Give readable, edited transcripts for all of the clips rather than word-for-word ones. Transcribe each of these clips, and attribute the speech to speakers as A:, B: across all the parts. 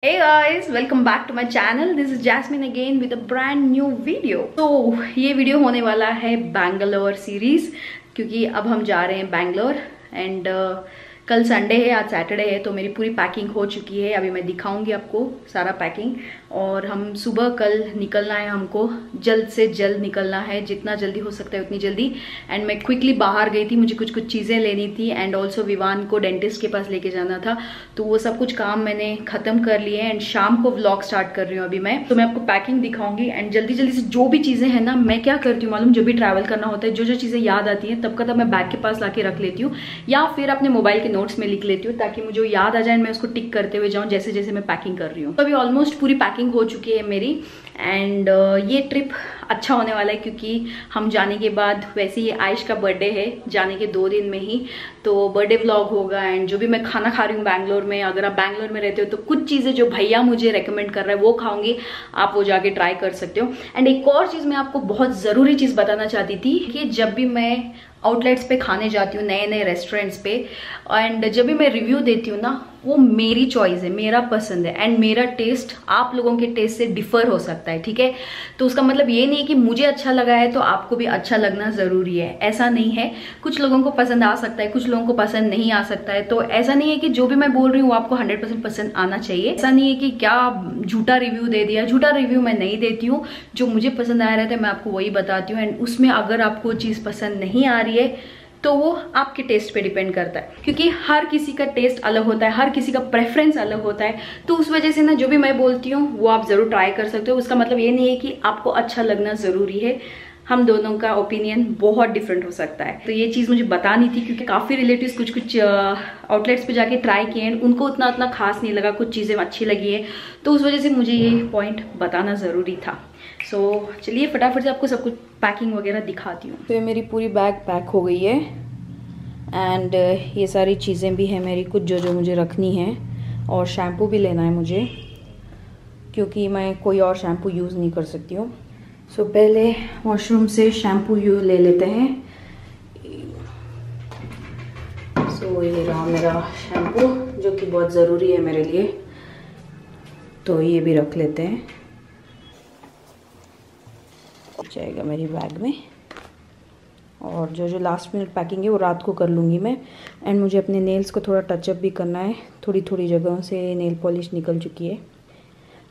A: Hey guys, welcome back to my channel. This is Jasmine again with a brand new video. तो ये video होने वाला है Bangalore series, क्योंकि अब हम जा रहे हैं बैंगलोर एंड कल संडे है, आज सैटरडे है, तो मेरी पूरी पैकिंग हो चुकी है। अभी मैं दिखाऊंगी आपको सारा पैकिंग। और हम सुबह कल निकलना है, हमको जल्द से जल्द निकलना है, जितना जल्दी हो सकता है उतनी जल्दी। एंड मैं क्विकली बाहर गई थी, मुझे कुछ चीज़ें लेनी थी एंड ऑल्सो विवान को डेंटिस्ट के पास लेके जाना था, तो वो सब कुछ काम मैंने खत्म कर लिए एंड शाम को व्लॉग स्टार्ट कर रही हूँ अभी मैं। तो मैं आपको पैकिंग दिखाऊंगी एंड जल्दी जल्दी से जो भी चीज़ें हैं ना, मैं क्या करती हूँ मालूम, जब भी ट्रैवल करना होता है, जो चीज़ें याद आती हैं तब का तब मैं बैग के पास ला रख लेती हूँ, या फिर अपने मोबाइल के नोट्स में लिख लेती हूँ, ताकि मुझे याद आ जाए, मैं उसको टिक करते हुए जाऊँ जैसे जैसे मैं पैकिंग कर रही हूँ। तो अभी ऑलमोस्ट पूरी पैकिंग हो चुकी है मेरी एंड ये ट्रिप अच्छा होने वाला है, क्योंकि हम जाने के बाद वैसे ही आयुष का बर्थडे है जाने के 2 दिन में ही, तो बर्थडे व्लॉग होगा एंड जो भी मैं खाना खा रही हूँ बैंगलोर में, अगर आप बैंगलोर में रहते हो तो कुछ चीज़ें जो भैया मुझे रेकमेंड कर रहे हैं वो खाऊंगी, आप वो जाके ट्राई कर सकते हो। एंड एक और चीज़ मैं आपको बहुत ज़रूरी चीज़ बताना चाहती थी कि जब भी मैं आउटलेट्स पे खाने जाती हूँ, नए नए रेस्टोरेंट्स पे, एंड जब भी मैं रिव्यू देती हूँ ना, वो मेरी चॉइस है, मेरा पसंद है एंड मेरा टेस्ट आप लोगों के टेस्ट से डिफर हो सकता है, ठीक है। तो उसका मतलब ये नहीं है कि मुझे अच्छा लगा है तो आपको भी अच्छा लगना जरूरी है, ऐसा नहीं है। कुछ लोगों को पसंद आ सकता है, कुछ लोगों को पसंद नहीं आ सकता है, तो ऐसा नहीं है कि जो भी मैं बोल रही हूँ आपको 100% पसंद आना चाहिए। ऐसा नहीं है कि क्या झूठा रिव्यू दे दिया, झूठा रिव्यू मैं नहीं देती हूँ। जो मुझे पसंद आ रहा था मैं आपको वही बताती हूँ, एंड उसमें अगर आपको चीज़ पसंद नहीं आ रही है तो वो आपके टेस्ट पे डिपेंड करता है, क्योंकि हर किसी का टेस्ट अलग होता है, हर किसी का प्रेफरेंस अलग होता है। तो उस वजह से ना जो भी मैं बोलती हूँ वो आप जरूर ट्राई कर सकते हो। उसका मतलब ये नहीं है कि आपको अच्छा लगना जरूरी है, हम दोनों का ओपिनियन बहुत डिफरेंट हो सकता है। तो ये चीज़ मुझे बतानी थी, क्योंकि काफ़ी रिलेटिव्स कुछ आउटलेट्स पे जाके ट्राई किए हैं, उनको उतना खास नहीं लगा, कुछ चीज़ें अच्छी लगी है, तो उस वजह से मुझे ये पॉइंट बताना ज़रूरी था। सो चलिए फटाफट से आपको सब कुछ पैकिंग वगैरह दिखाती हूँ। तो ये मेरी पूरी बैग पैक हो गई है एंड ये सारी चीज़ें भी हैं मेरी, कुछ जो मुझे रखनी है, और शैम्पू भी लेना है मुझे, क्योंकि मैं कोई और शैम्पू यूज़ नहीं कर सकती हूँ। सो पहले वॉशरूम से शैम्पू ले लेते हैं। सो ये रहा मेरा शैम्पू, जो कि बहुत ज़रूरी है मेरे लिए, तो ये भी रख लेते हैं, जाएगा मेरी बैग में। और जो लास्ट मिनट पैकिंग है वो रात को कर लूँगी मैं। एंड मुझे अपने नेल्स को थोड़ा टचअप भी करना है, थोड़ी जगहों से नेल पॉलिश निकल चुकी है।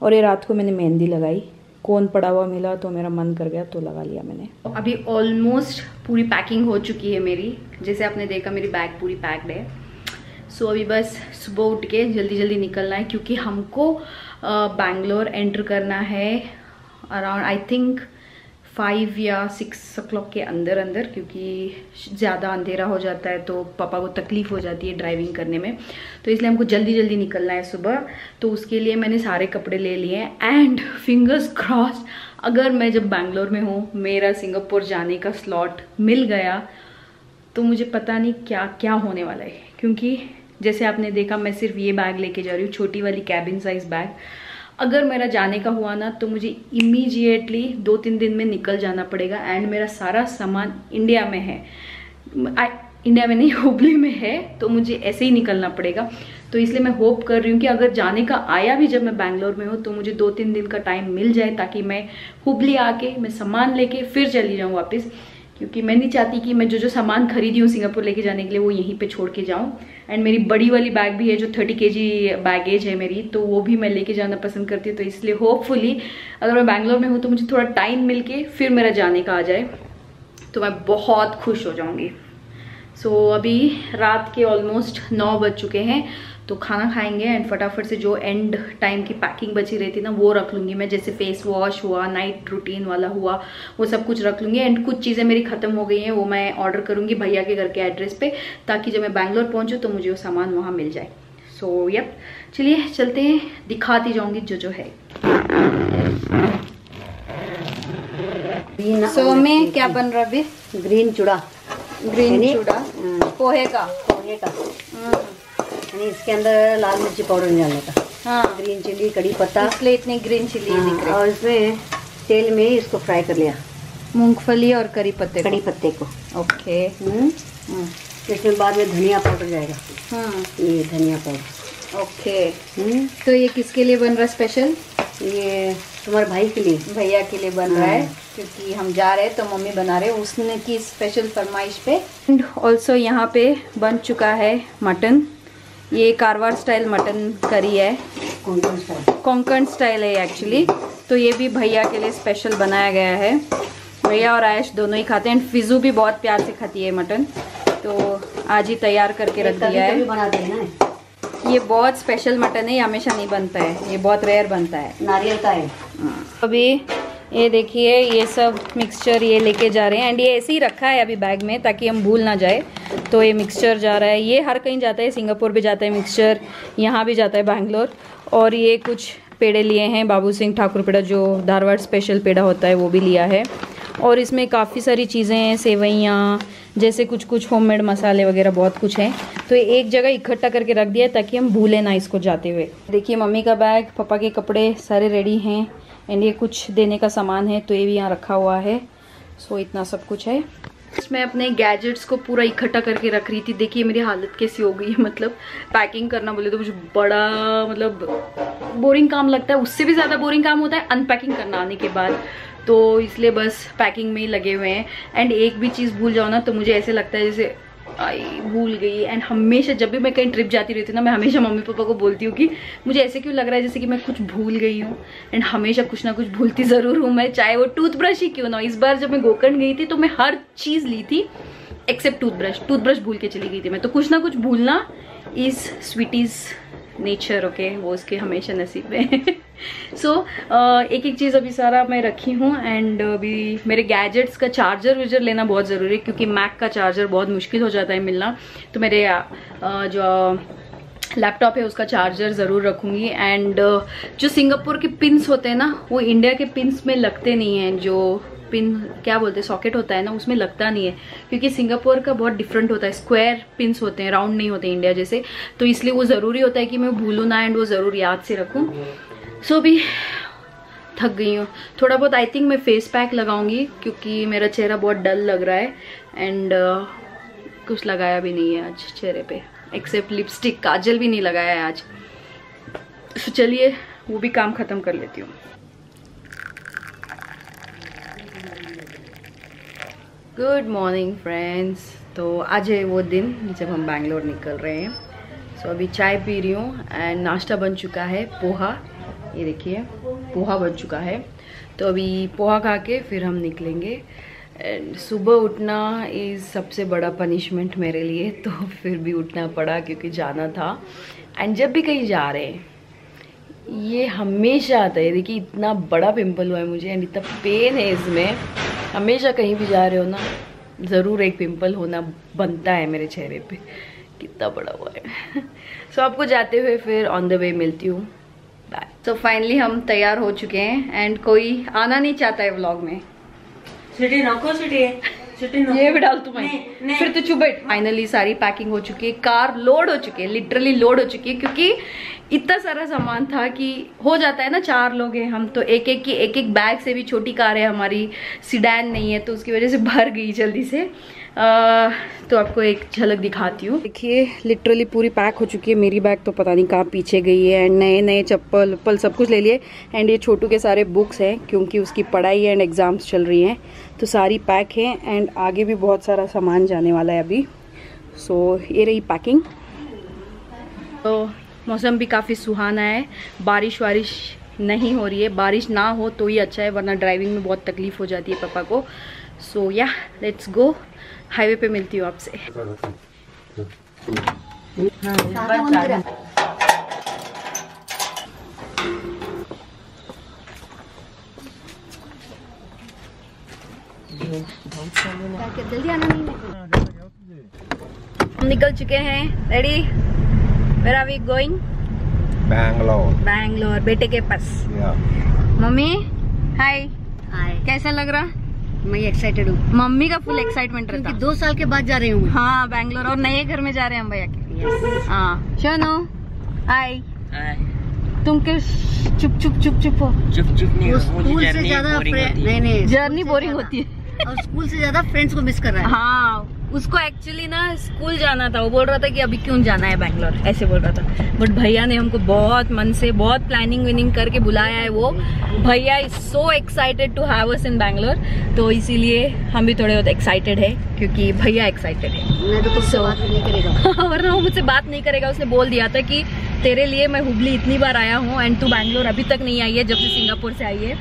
A: और ये रात को मैंने मेहंदी लगाई, कोन पड़ा हुआ मिला तो मेरा मन कर गया तो लगा लिया मैंने। अभी ऑलमोस्ट पूरी पैकिंग हो चुकी है मेरी, जैसे आपने देखा मेरी बैग पूरी पैक्ड है। सो अभी बस सुबह उठ के जल्दी निकलना है, क्योंकि हमको बैंगलोर एंटर करना है अराउंड आई थिंक 5 या 6 o'clock के अंदर, क्योंकि ज़्यादा अंधेरा हो जाता है तो पापा को तकलीफ़ हो जाती है ड्राइविंग करने में, तो इसलिए हमको जल्दी निकलना है सुबह। तो उसके लिए मैंने सारे कपड़े ले लिए हैं एंड फिंगर्स क्रॉस, अगर मैं जब बैंगलोर में हूँ मेरा सिंगापुर जाने का स्लॉट मिल गया तो मुझे पता नहीं क्या क्या होने वाला है। क्योंकि जैसे आपने देखा मैं सिर्फ ये बैग लेके जा रही हूँ, छोटी वाली कैबिन साइज बैग। अगर मेरा जाने का हुआ ना तो मुझे इमीडिएटली 2-3 दिन में निकल जाना पड़ेगा, एंड मेरा सारा सामान इंडिया में है, इंडिया में नहीं हुबली में है, तो मुझे ऐसे ही निकलना पड़ेगा। तो इसलिए मैं होप कर रही हूँ कि अगर जाने का आया भी जब मैं बैंगलोर में हूँ तो मुझे 2-3 दिन का टाइम मिल जाए, ताकि मैं हुबली आके मैं सामान लेके फिर चली जाऊँ वापस, क्योंकि मैं नहीं चाहती कि मैं जो सामान खरीदी हूँ सिंगापुर लेके जाने के लिए वो यहीं पे छोड़ के जाऊँ। एंड मेरी बड़ी वाली बैग भी है जो 30 kg बैगेज है मेरी, तो वो भी मैं लेके जाना पसंद करती हूँ। तो इसलिए होपफुली अगर मैं बैंगलोर में हूँ तो मुझे थोड़ा टाइम मिल के फिर मेरा जाने का आ जाए तो मैं बहुत खुश हो जाऊँगी। सो अभी रात के ऑलमोस्ट 9 बज चुके हैं, तो खाना खाएंगे एंड फटाफट से जो एंड टाइम की पैकिंग बची रहती ना वो रख लूँगी मैं, जैसे फेस वॉश हुआ, नाइट रूटीन वाला हुआ, वो सब कुछ रख लूँगी। एंड कुछ चीज़ें मेरी ख़त्म हो गई हैं, वो मैं ऑर्डर करूँगी भैया के घर के एड्रेस पे, ताकि जब मैं बैंगलोर पहुँचूँ तो मुझे वो सामान वहाँ मिल जाए। सो यप, चलिए चलते हैं, दिखाती जाऊँगी जो है। सो में क्या बन रहा अभी?
B: ग्रीन चूड़ा
A: पोहे का
B: इसके अंदर लाल मिर्ची पाउडर डालने का।
A: हाँ,
B: ग्रीन चिली, कड़ी पत्ता,
A: इसलिए इतनी ग्रीन चिली दिख रही है।
B: और इसमें तेल में इसको फ्राई कर लिया,
A: मूंगफली और कड़ी पत्ते
B: को।
A: ओके।
B: इसमें बाद में धनिया पाउडर जाएगा। ये धनिया पाउडर
A: ओके। तो ये किसके लिए बन रहा है स्पेशल?
B: ये तुम्हारे भाई के लिए,
A: भैया के लिए बन रहा है, क्योंकि हम जा रहे हैं तो मम्मी बना रहे हैं उसने की स्पेशल फरमाइश पे। एंड ऑल्सो यहाँ पे बन चुका है मटन। ये कारवार स्टाइल मटन करी है, कोंकण स्टाइल है एक्चुअली। तो ये भी भैया के लिए स्पेशल बनाया गया है। भैया और आयश दोनों ही खाते हैं, फिजू भी बहुत प्यार से खाती है मटन, तो आज ही तैयार करके रख दिया है।
B: बना देना है।
A: ये बहुत स्पेशल मटन है, ये हमेशा नहीं बनता है, ये बहुत रेयर बनता है,
B: नारियल का है।
A: अभी ये देखिए ये सब मिक्सचर ये लेके जा रहे हैं। एंड ये ऐसे ही रखा है अभी बैग में ताकि हम भूल ना जाए। तो ये मिक्सचर जा रहा है, ये हर कहीं जाता है, सिंगापुर भी जाता है मिक्सचर, यहाँ भी जाता है बैंगलोर। और ये कुछ पेड़े लिए हैं, बाबू सिंह ठाकुर पेड़ा जो धारवाड़ स्पेशल पेड़ा होता है वो भी लिया है। और इसमें काफ़ी सारी चीज़ें हैं, सेवइयाँ जैसे कुछ कुछ होममेड मसाले वगैरह बहुत कुछ हैं। तो एक जगह इकट्ठा करके रख दिया ताकि हम भूलें ना इसको जाते हुए। देखिए मम्मी का बैग, पापा के कपड़े सारे रेडी हैं। एंड ये कुछ देने का सामान है तो ये भी यहाँ रखा हुआ है। सो इतना सब कुछ है। मैं अपने गैजेट्स को पूरा इकट्ठा करके रख रही थी। देखिए मेरी हालत कैसी हो गई है, मतलब पैकिंग करना बोले तो मुझे बड़ा मतलब बोरिंग काम लगता है। उससे भी ज़्यादा बोरिंग काम होता है अनपैकिंग करना आने के बाद, तो इसलिए बस पैकिंग में ही लगे हुए हैं। एंड एक भी चीज़ भूल जाओ ना तो मुझे ऐसे लगता है जैसे आई भूल गई। एंड हमेशा जब भी मैं कहीं ट्रिप जाती रहती हूँ ना, मैं हमेशा मम्मी पापा को बोलती हूँ कि मुझे ऐसे क्यों लग रहा है जैसे कि मैं कुछ भूल गई हूँ। एंड हमेशा कुछ ना कुछ भूलती ज़रूर हूँ मैं, चाहे वो टूथब्रश ही क्यों ना। इस बार जब मैं गोकर्ण गई थी तो मैं हर चीज़ ली थी एक्सेप्ट टूथब्रश भूल के चली गई थी मैं। तो कुछ ना कुछ भूलना इज स्वीटीज़ नेचर, ओके, वो उसके हमेशा नसीब में। सो एक एक चीज़ अभी सारा मैं रखी हूँ। एंड अभी मेरे गैजेट्स का चार्जर वार्जर लेना बहुत ज़रूरी है, क्योंकि मैक का चार्जर बहुत मुश्किल हो जाता है मिलना। तो मेरे जो लैपटॉप है उसका चार्जर ज़रूर रखूँगी। एंड जो सिंगापुर के पिन्स होते हैं ना, वो इंडिया के पिन्स में लगते नहीं हैं। जो पिन क्या बोलते हैं, सॉकेट होता है ना, उसमें लगता नहीं है, क्योंकि सिंगापुर का बहुत डिफरेंट होता है। स्क्वायर पिन्स होते हैं, राउंड नहीं होते इंडिया जैसे। तो इसलिए वो ज़रूरी होता है कि मैं भूलूँ ना, एंड वो ज़रूर याद से रखूँ। सो भी थक गई हूँ थोड़ा बहुत। आई थिंक मैं फेस पैक लगाऊंगी क्योंकि मेरा चेहरा बहुत डल लग रहा है। एंड कुछ लगाया भी नहीं है आज चेहरे पे, एक्सेप्ट लिपस्टिक, काजल भी नहीं लगाया है आज। तो चलिए वो भी काम ख़त्म कर लेती हूँ। Good morning friends. तो आज है वो दिन जब हम बैंगलोर निकल रहे हैं। सो अभी चाय पी रही हूँ एंड नाश्ता बन चुका है, पोहा। ये देखिए पोहा बन चुका है। तो अभी पोहा खा के फिर हम निकलेंगे। एंड सुबह उठना इज़ सबसे बड़ा पनिशमेंट मेरे लिए, तो फिर भी उठना पड़ा क्योंकि जाना था। एंड जब भी कहीं जा रहे हैं ये हमेशा आता है। देखिए इतना बड़ा पिंपल हुआ है मुझे एंड इतना पेन है इसमें। हमेशा कहीं भी जा रहे हो ना, ज़रूर एक पिंपल होना बनता है मेरे चेहरे पे। कितना बड़ा हुआ है। सो आपको जाते हुए फिर ऑन द वे मिलती हूँ। बाय। तो फाइनली हम तैयार हो चुके हैं एंड कोई आना नहीं चाहता है व्लॉग में। ये भी डाल तू मैं फिर तो चुप बैठ। फाइनली सारी पैकिंग हो चुकी है, कार लोड हो चुकी है, लिटरली लोड हो चुकी है, क्योंकि इतना सारा सामान था कि हो जाता है ना, 4 लोग हैं हम, तो एक एक बैग से भी, छोटी कार है हमारी, सीडैन नहीं है, तो उसकी वजह से भर गई जल्दी से। तो आपको एक झलक दिखाती हूँ। देखिए लिटरली पूरी पैक हो चुकी है। मेरी बैग तो पता नहीं कहाँ पीछे गई है। एंड नए नए चप्पल वप्पल सब कुछ ले लिए। एंड ये छोटू के सारे बुक्स हैं क्योंकि उसकी पढ़ाई एंड एग्जाम्स चल रही हैं, तो सारी पैक हैं। एंड आगे भी बहुत सारा सामान जाने वाला है अभी। सो ये रही पैकिंग। तो मौसम भी काफ़ी सुहाना है, बारिश वारिश नहीं हो रही है। बारिश ना हो तो ही अच्छा है, वरना ड्राइविंग में बहुत तकलीफ हो जाती है पापा को। सो या लेट्स गो, हाईवे पे मिलती हूँ आपसे। जल्दी आना नहीं। हम निकल चुके हैं। Ready? Where are we going?
C: Bangalore.
A: Bangalore, बेटे के पास। मम्मी हाय।
B: हाय।
A: कैसा लग रहा?
B: मैं एक्साइटेड हूँ।
A: मम्मी का फुल एक्साइटमेंट रहता।
B: 2 साल के बाद जा रही हूँ।
A: हाँ बैंगलोर, और नए घर में जा रहे हैं हम भैया के। हाँ शोनो हाय। तुम क्यों चुप चुप चुप चुप हो?
C: चुप चुप नहीं,
B: स्कूल से ज्यादा नहीं
A: जर्नी बोरिंग होती है
B: और स्कूल से ज्यादा फ्रेंड्स को मिस कर रहा है।
A: हाँ उसको एक्चुअली ना स्कूल जाना था, वो बोल रहा था कि अभी क्यों जाना है बैंगलोर, ऐसे बोल रहा था। बट भैया ने हमको बहुत मन से बहुत प्लानिंग विनिंग करके बुलाया है। वो भैया is so excited to have us in Bangalore, तो इसीलिए हम भी थोड़े बहुत एक्साइटेड है क्योंकि भैया एक्साइटेड है।
B: मैं तो तुमसे बात नहीं करेगा।
A: वरना वो मुझसे बात नहीं करेगा। उसने बोल दिया था कि तेरे लिए मैं हुबली इतनी बार आया हूँ एंड तू बैंगलोर अभी तक नहीं आई है जब से सिंगापुर से आई है,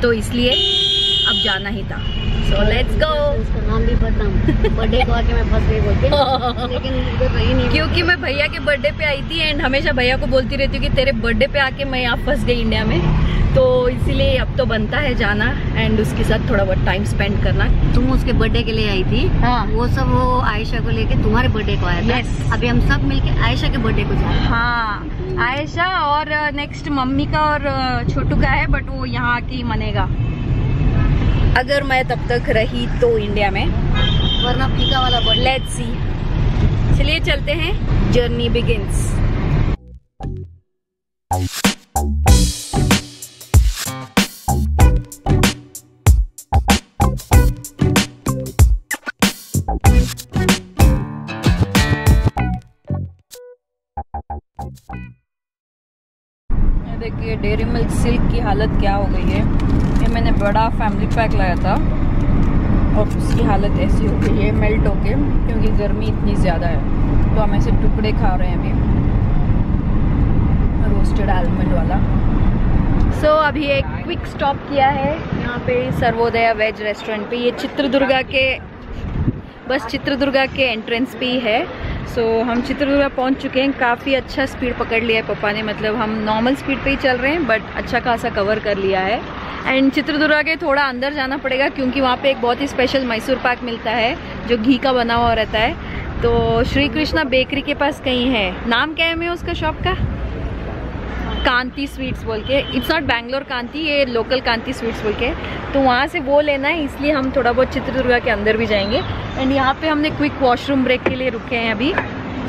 A: तो इसलिए अब जाना ही था। So let's go।
B: उसका नाम भी पता, बर्थडे को आके मैं फंस गई बोल के, लेकिन उधर रही नहीं
A: क्योंकि मैं भैया के बर्थडे पे आई थी एंड हमेशा भैया को बोलती रहती हूँ कि तेरे बर्थडे पे आके मैं यहाँ फंस गई इंडिया में, तो इसीलिए अब तो बनता है जाना एंड उसके साथ थोड़ा बहुत टाइम स्पेंड करना।
B: तुम उसके बर्थडे के लिए आई थी।
A: हाँ।
B: वो सब वो आयशा को लेके तुम्हारे बर्थडे को आया था।
A: Yes।
B: अभी हम सब मिलके आयशा के बर्थडे को जा रहे हैं।
A: हाँ, आयशा और नेक्स्ट मम्मी का और छोटू का है, बट वो यहाँ आके ही मनेगा अगर मैं तब तक रही तो इंडिया में,
B: वरना फीका वाला बर्थडे।
A: Let's see. चलिए चलते हैं, जर्नी बिगिंस। देखिए डेयरी मिल्क सिल्क की हालत क्या हो गई है। ये मैंने बड़ा फैमिली पैक लाया था और उसकी हालत ऐसी हो गई है मेल्ट होके, क्योंकि गर्मी इतनी ज़्यादा है। तो हम ऐसे टुकड़े खा रहे हैं अभी, रोस्टेड आलमंड वाला। सो अभी एक क्विक स्टॉप किया है यहाँ पे सर्वोदया वेज रेस्टोरेंट पे। ये चित्रदुर्गा के, बस चित्रदुर्गा के एंट्रेंस पे ही है। सो हम चित्रदुर्गा पहुंच चुके हैं। काफ़ी अच्छा स्पीड पकड़ लिया है पापा ने, मतलब हम नॉर्मल स्पीड पे ही चल रहे हैं बट अच्छा खासा कवर कर लिया है। एंड चित्रदुर्गा के थोड़ा अंदर जाना पड़ेगा क्योंकि वहाँ पे एक बहुत ही स्पेशल मैसूर पाक मिलता है जो घी का बना हुआ रहता है। तो श्री कृष्णा बेकरी के पास कहीं है, नाम क्या है मैं उसका शॉप का, कांति स्वीट्स बोल के। इट्स नॉट बैंगलोर कांति, ये लोकल कांति स्वीट्स बोल के। तो वहाँ से वो लेना है, इसलिए हम थोड़ा बहुत चित्रदुर्गा के अंदर भी जाएंगे। एंड यहाँ पे हमने क्विक वॉशरूम ब्रेक के लिए रुके हैं अभी।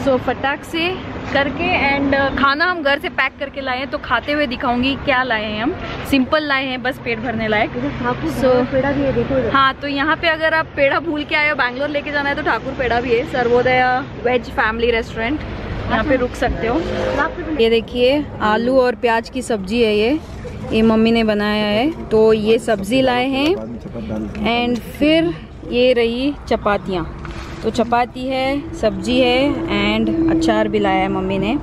A: सो फटाक से करके एंड खाना हम घर से पैक करके लाए हैं, तो खाते हुए दिखाऊंगी क्या लाए हैं हम। सिंपल लाए हैं बस पेट भरने लायक।
B: पेड़ा भी है, देखो।
A: हाँ, तो यहाँ पे अगर आप पेड़ा भूल के आए हो, बैंगलोर लेके जाना है तो ठाकुर पेड़ा भी है। सर्वोदया वेज फैमिली रेस्टोरेंट, यहाँ पे रुक सकते हो। ये देखिए आलू और प्याज की सब्जी है, ये मम्मी ने बनाया है। तो ये सब्जी लाए हैं एंड फिर ये रही चपातियाँ। तो चपाती है, सब्जी है एंड अचार भी लाया है मम्मी ने।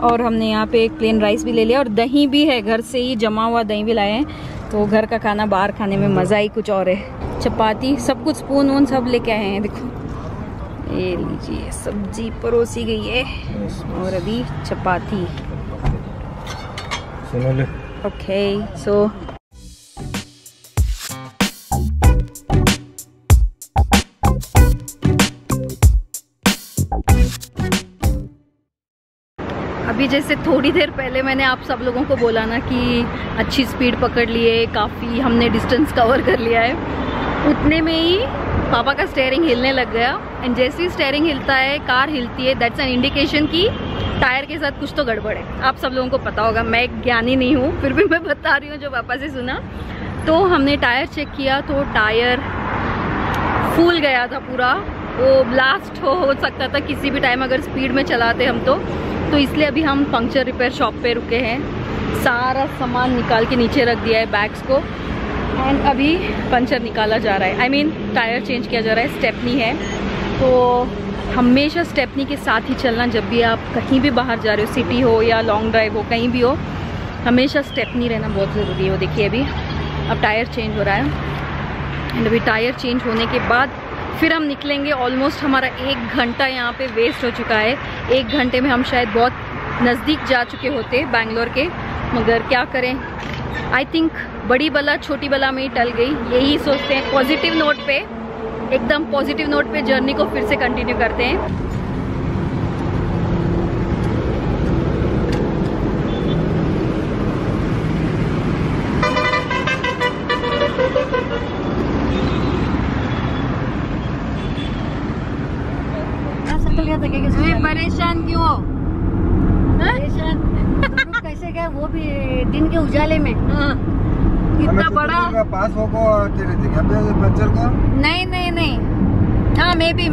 A: और हमने यहाँ पे एक प्लेन राइस भी ले लिया और दही भी है, घर से ही जमा हुआ दही भी लाए हैं। तो घर का खाना बाहर खाने में मज़ा ही कुछ और है। चपाती सब कुछ स्पून वून सब लेके आए हैं, देखो ये लीजिए सब्जी परोसी गई है और अभी चपाती। ओके सो अभी जैसे थोड़ी देर पहले मैंने आप सब लोगों को बोला ना कि अच्छी स्पीड पकड़ लिए, काफ़ी हमने डिस्टेंस कवर कर लिया है, उतने में ही पापा का स्टीयरिंग हिलने लग गया। एंड जैसे ही स्टीयरिंग हिलता है, कार हिलती है, दैट्स एन इंडिकेशन कि टायर के साथ कुछ तो गड़बड़ है। आप सब लोगों को पता होगा, मैं एक ज्ञानी नहीं हूँ, फिर भी मैं बता रही हूँ जो पापा से सुना। तो हमने टायर चेक किया तो टायर फूल गया था पूरा, वो ब्लास्ट हो सकता था किसी भी टाइम अगर स्पीड में चलाते हम तो इसलिए अभी हम पंक्चर रिपेयर शॉप पे रुके हैं। सारा सामान निकाल के नीचे रख दिया है बैग्स को एंड अभी पंचर निकाला जा रहा है, I mean, टायर चेंज किया जा रहा है। स्टेपनी है, तो हमेशा स्टेपनी के साथ ही चलना जब भी आप कहीं भी बाहर जा रहे हो, सिटी हो या लॉन्ग ड्राइव हो, कहीं भी हो, हमेशा स्टेपनी रहना बहुत ज़रूरी है। वो देखिए अभी अब टायर चेंज हो रहा है एंड अभी टायर चेंज होने के बाद फिर हम निकलेंगे। ऑलमोस्ट हमारा 1 घंटा यहाँ पे वेस्ट हो चुका है। 1 घंटे में हम शायद बहुत नज़दीक जा चुके होते बैंगलोर के, मगर क्या करें, आई थिंक बड़ी बला छोटी बला में ही टल गई। यही सोचते हैं, पॉजिटिव नोट पे, एकदम पॉजिटिव नोट पे जर्नी को फिर से कंटिन्यू करते हैं। परेशान क्यों हो?
B: परेशान कैसे गए, वो भी दिन के उजाले में।
A: इतना बड़ा
C: पास हो को तेरे पंचर को
A: नहीं, हाँ मे बी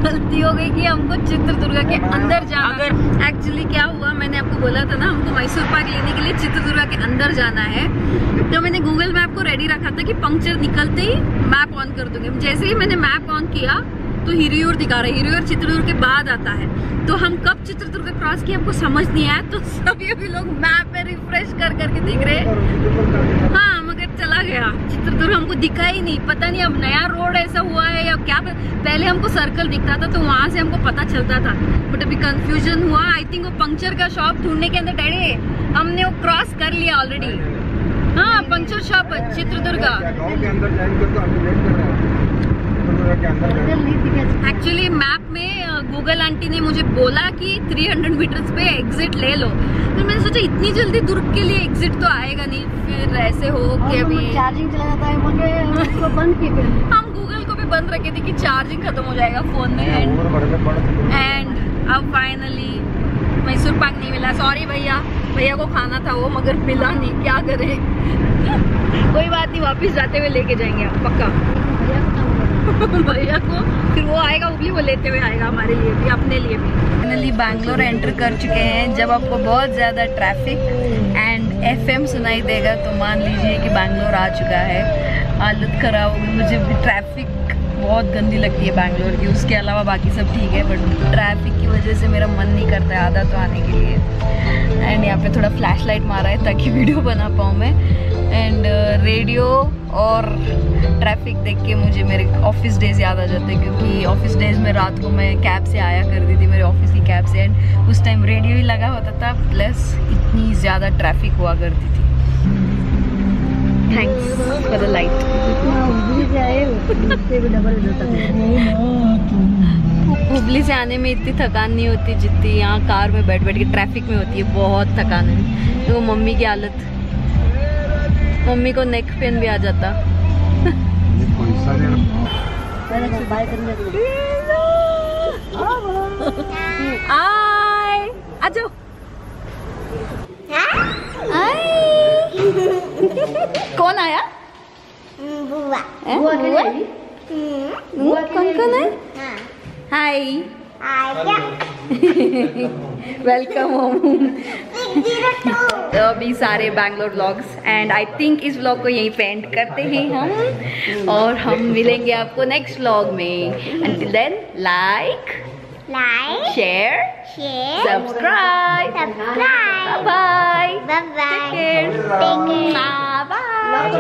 A: गलती हो गई कि हमको चित्रदुर्गा के अंदर जाना। अगर एक्चुअली क्या हुआ, मैंने आपको बोला था ना हमको मैसूर पाक लेने के लिए चित्रदुर्गा के अंदर जाना है, तो मैंने गूगल मैप को रेडी रखा था कि पंक्चर निकलते ही मैप ऑन कर दूंगी। जैसे ही मैंने मैप ऑन किया तो हिरियूर दिखा रहा है, हिरियूर चित्रदुर्ग के बाद आता है। तो हम कब चित्रदुर्ग क्रॉस किए हमको समझ नहीं आया, तो सभी लोग मैप पे रिफ्रेश कर करके देख रहे। हाँ मगर चला गया चित्रदुर्ग, हमको दिखा ही नहीं। पता नहीं अब नया रोड ऐसा हुआ है या क्या, पहले हमको सर्कल दिखता था तो वहां से हमको पता चलता था, बट अभी कंफ्यूजन हुआ। आई थिंक वो पंक्चर का शॉप ढूंढने के अंदर डैडी हमने वो क्रॉस कर लिया ऑलरेडी। हाँ puncture shop Chitradurga. Actually map में गूगल आंटी ने मुझे बोला कि 300 मीटर्स पे एग्जिट ले लो, तो मैंने सोचा इतनी जल्दी दुर्ग के लिए एग्जिट तो आएगा नहीं, फिर ऐसे हो कि अभी
B: चार्जिंग चला जाता है बोल के उसको बंद किए फिर
A: हम गूगल को भी बंद रखे थे कि चार्जिंग खत्म हो जाएगा फोन में। एंड अब फाइनली मैसूर पाक नहीं मिला। सॉरी भैया को खाना था वो, मगर मिला नहीं, क्या करे। कोई बात नहीं, वापस जाते हुए लेके जाएंगे आप पक्का भैया को, फिर वो आएगा उबली, वो लेते हुए आएगा हमारे लिए भी अपने लिए भी। फाइनली बैंगलोर एंटर कर चुके हैं। जब आपको बहुत ज़्यादा ट्रैफिक एंड एफएम सुनाई देगा तो मान लीजिए कि बैंगलोर आ चुका है। हालत ख़राब होगी, मुझे भी ट्रैफिक बहुत गंदी लगती है बैंगलोर की, उसके अलावा बाकी सब ठीक है, बट ट्रैफिक की वजह से मेरा मन नहीं करता है आधा तो आने के लिए। एंड यहाँ पे थोड़ा फ्लैश लाइट मारा है ताकि वीडियो बना पाऊँ मैं। एंड रेडियो और ट्रैफिक देख के मुझे मेरे ऑफिस डेज याद आ जाते हैं, क्योंकि ऑफिस डेज में रात को मैं कैब से आया करती थी, मेरे ऑफिस की कैब से, एंड उस टाइम रेडियो ही लगा होता था, प्लस इतनी ज़्यादा ट्रैफिक हुआ करती थी। Thanks for the light. Hubli से आने में इतनी थकान नहीं होती जितनी यहाँ कार में बैठ बैठ के ट्रैफिक में होती है, बहुत थकान है। तो मम्मी की हालत, मम्मी को नेक पेन भी आ जाता। आजो कौन आया? बुआ। कौन है? Hi welcome home. तो अभी सारे Bangalore vlogs and I think इस व्लॉग को यहीं पे एंड करते हैं हम, और हम मिलेंगे आपको नेक्स्ट व्लॉग में। Until then like share subscribe, bye bye, take care, bye.